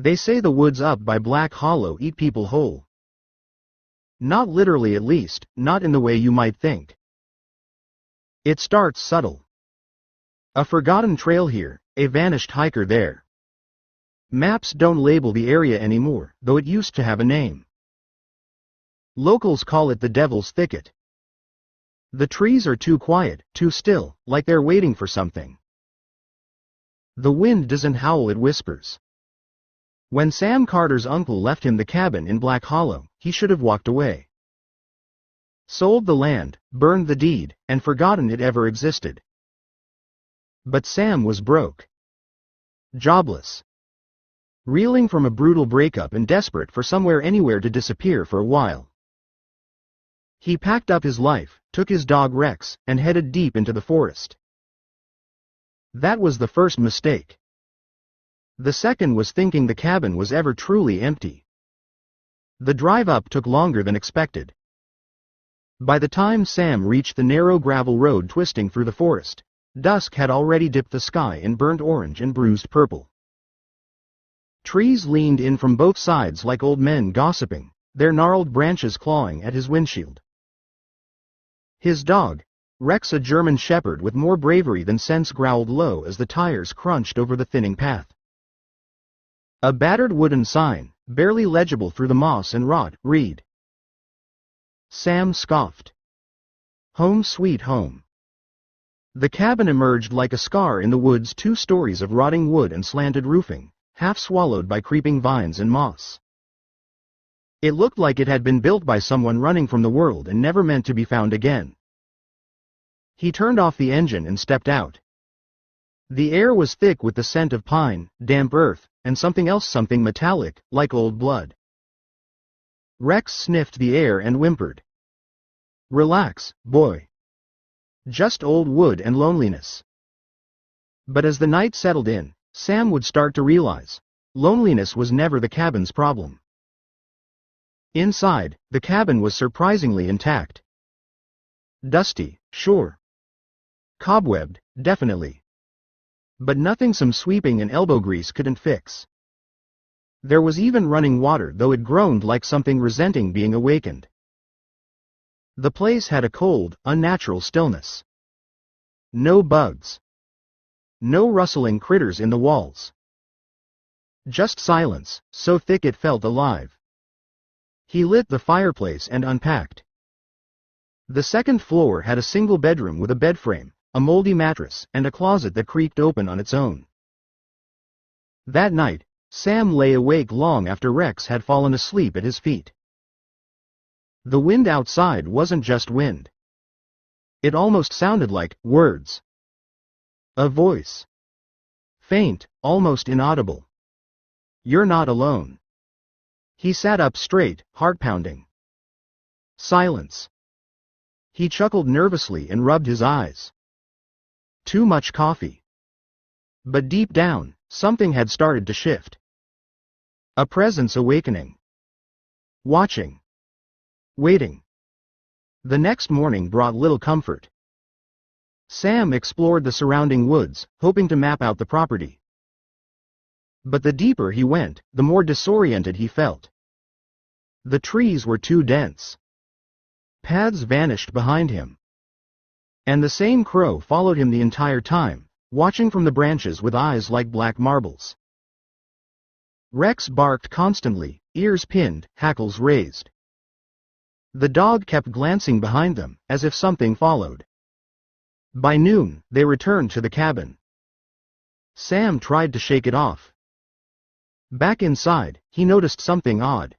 They say the woods up by Black Hollow eat people whole. Not literally, at least, not in the way you might think. It starts subtle. A forgotten trail here, a vanished hiker there. Maps don't label the area anymore, though it used to have a name. Locals call it the Devil's Thicket. The trees are too quiet, too still, like they're waiting for something. The wind doesn't howl, it whispers. When Sam Carter's uncle left him the cabin in Black Hollow, he should have walked away. Sold the land, burned the deed, and forgotten it ever existed. But Sam was broke. Jobless. Reeling from a brutal breakup and desperate for somewhere anywhere to disappear for a while. He packed up his life, took his dog Rex, and headed deep into the forest. That was the first mistake. The second was thinking the cabin was ever truly empty. The drive up took longer than expected. By the time Sam reached the narrow gravel road twisting through the forest, dusk had already dipped the sky in burnt orange and bruised purple. Trees leaned in from both sides like old men gossiping, their gnarled branches clawing at his windshield. His dog, Rex, a German shepherd with more bravery than sense, growled low as the tires crunched over the thinning path. A battered wooden sign, barely legible through the moss and rot, read. Sam scoffed. Home sweet home. The cabin emerged like a scar in the woods, 2 stories of rotting wood and slanted roofing, half swallowed by creeping vines and moss. It looked like it had been built by someone running from the world and never meant to be found again. He turned off the engine and stepped out. The air was thick with the scent of pine, damp earth, and something else, something metallic, like old blood. Rex sniffed the air and whimpered. Relax, boy. Just old wood and loneliness. But as the night settled in, Sam would start to realize, loneliness was never the cabin's problem. Inside, the cabin was surprisingly intact. Dusty, sure. Cobwebbed, definitely. But nothing some sweeping and elbow grease couldn't fix. There was even running water, though it groaned like something resenting being awakened. The place had a cold, unnatural stillness. No bugs. No rustling critters in the walls. Just silence, so thick it felt alive. He lit the fireplace and unpacked. The second floor had a single bedroom with a bed frame, a moldy mattress, and a closet that creaked open on its own. That night, Sam lay awake long after Rex had fallen asleep at his feet. The wind outside wasn't just wind. It almost sounded like words. A voice. Faint, almost inaudible. You're not alone. He sat up straight, heart pounding. Silence. He chuckled nervously and rubbed his eyes. Too much coffee. But deep down, something had started to shift. A presence awakening. Watching. Waiting. The next morning brought little comfort. Sam explored the surrounding woods, hoping to map out the property. But the deeper he went, the more disoriented he felt. The trees were too dense. Paths vanished behind him. And the same crow followed him the entire time, watching from the branches with eyes like black marbles. Rex barked constantly, ears pinned, hackles raised. The dog kept glancing behind them, as if something followed. By noon, they returned to the cabin. Sam tried to shake it off. Back inside, he noticed something odd.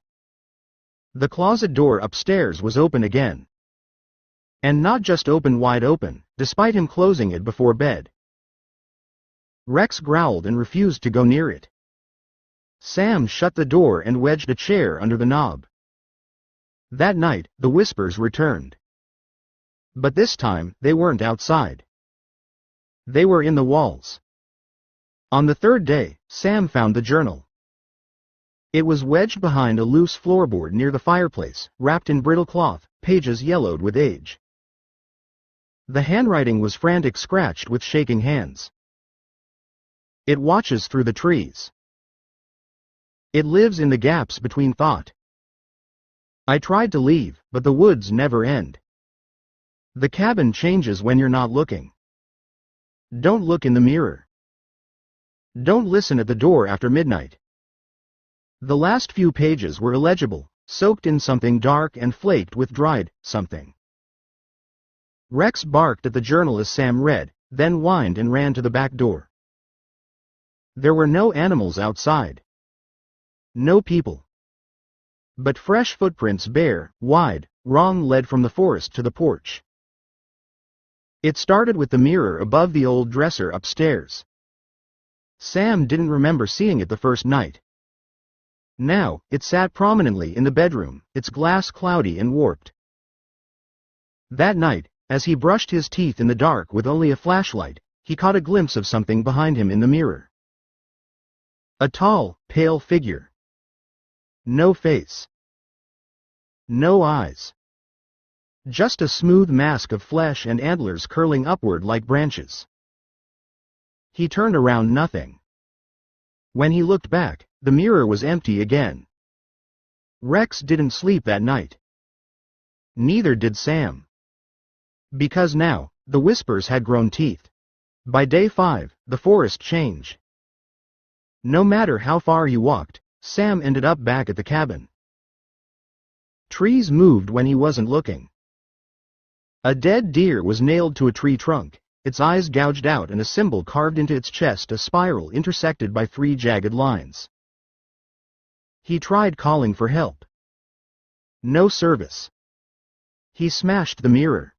The closet door upstairs was open again. And not just open wide open, despite him closing it before bed. Rex growled and refused to go near it. Sam shut the door and wedged a chair under the knob. That night, the whispers returned. But this time, they weren't outside. They were in the walls. On the third day, Sam found the journal. It was wedged behind a loose floorboard near the fireplace, wrapped in brittle cloth, pages yellowed with age. The handwriting was frantic, scratched with shaking hands. It watches through the trees. It lives in the gaps between thought. I tried to leave, but the woods never end. The cabin changes when you're not looking. Don't look in the mirror. Don't listen at the door after midnight. The last few pages were illegible, soaked in something dark and flaked with dried something. Rex barked at the journal as Sam read, then whined and ran to the back door. There were no animals outside. No people. But fresh footprints bare, wide, wrong led from the forest to the porch. It started with the mirror above the old dresser upstairs. Sam didn't remember seeing it the first night. Now, it sat prominently in the bedroom, its glass cloudy and warped. That night, as he brushed his teeth in the dark with only a flashlight, he caught a glimpse of something behind him in the mirror. A tall, pale figure. No face. No eyes. Just a smooth mask of flesh and antlers curling upward like branches. He turned around nothing. When he looked back, the mirror was empty again. Rex didn't sleep that night. Neither did Sam. Because now, the whispers had grown teeth. By day 5, the forest changed. No matter how far he walked, Sam ended up back at the cabin. Trees moved when he wasn't looking. A dead deer was nailed to a tree trunk, its eyes gouged out and a symbol carved into its chest, a spiral intersected by 3 jagged lines. He tried calling for help. No service. He smashed the mirror.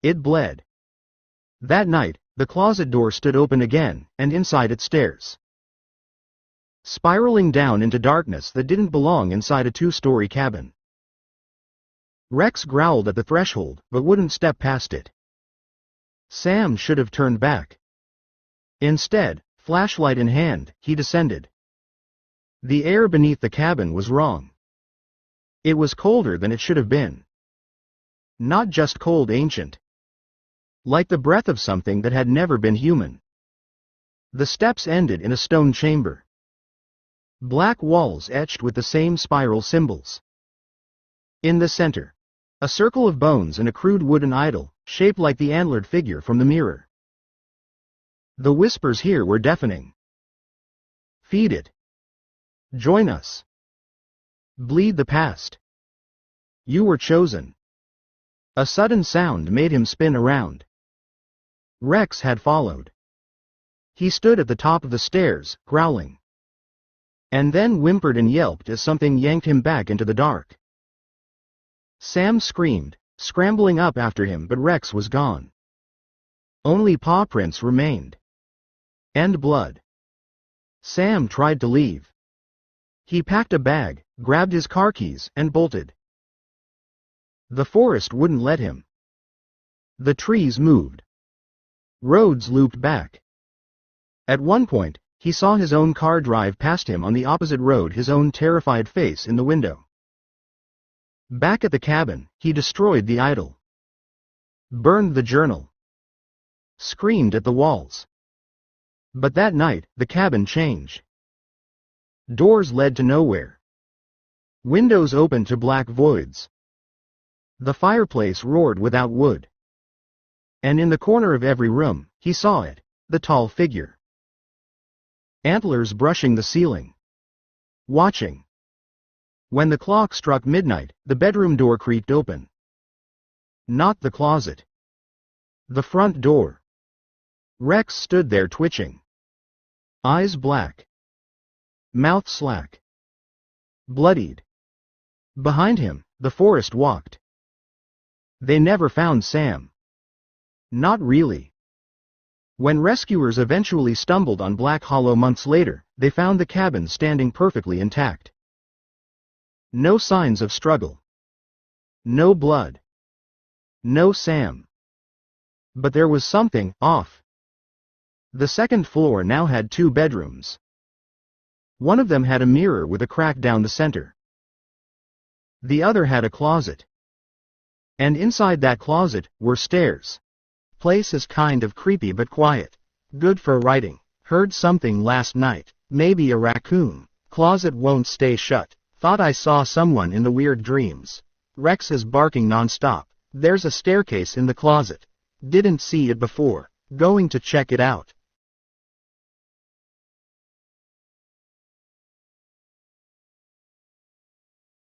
It bled. That night, the closet door stood open again, and inside it stairs. Spiraling down into darkness that didn't belong inside a 2-story cabin. Rex growled at the threshold, but wouldn't step past it. Sam should have turned back. Instead, flashlight in hand, he descended. The air beneath the cabin was wrong. It was colder than it should have been. Not just cold, ancient. Like the breath of something that had never been human. The steps ended in a stone chamber. Black walls etched with the same spiral symbols. In the center, a circle of bones and a crude wooden idol, shaped like the antlered figure from the mirror. The whispers here were deafening. Feed it. Join us. Bleed the past. You were chosen. A sudden sound made him spin around. Rex had followed. He stood at the top of the stairs, growling. And then whimpered and yelped as something yanked him back into the dark. Sam screamed, scrambling up after him, but Rex was gone. Only paw prints remained. And blood. Sam tried to leave. He packed a bag, grabbed his car keys, and bolted. The forest wouldn't let him. The trees moved. Roads looped back. At one point, he saw his own car drive past him on the opposite road, his own terrified face in the window. Back at the cabin, he destroyed the idol. Burned the journal. Screamed at the walls. But that night, the cabin changed. Doors led to nowhere. Windows opened to black voids. The fireplace roared without wood. And in the corner of every room, he saw it, the tall figure. Antlers brushing the ceiling. Watching. When the clock struck midnight, the bedroom door creaked open. Not the closet. The front door. Rex stood there twitching. Eyes black. Mouth slack. Bloodied. Behind him, the forest walked. They never found Sam. Not really. When rescuers eventually stumbled on Black Hollow months later, they found the cabin standing perfectly intact. No signs of struggle. No blood. No Sam. But there was something off. The second floor now had 2 bedrooms. One of them had a mirror with a crack down the center. The other had a closet. And inside that closet were stairs. Place is kind of creepy but quiet. Good for writing. Heard something last night. Maybe a raccoon. Closet won't stay shut. Thought I saw someone in the weird dreams. Rex is barking non-stop. There's a staircase in the closet. Didn't see it before. Going to check it out.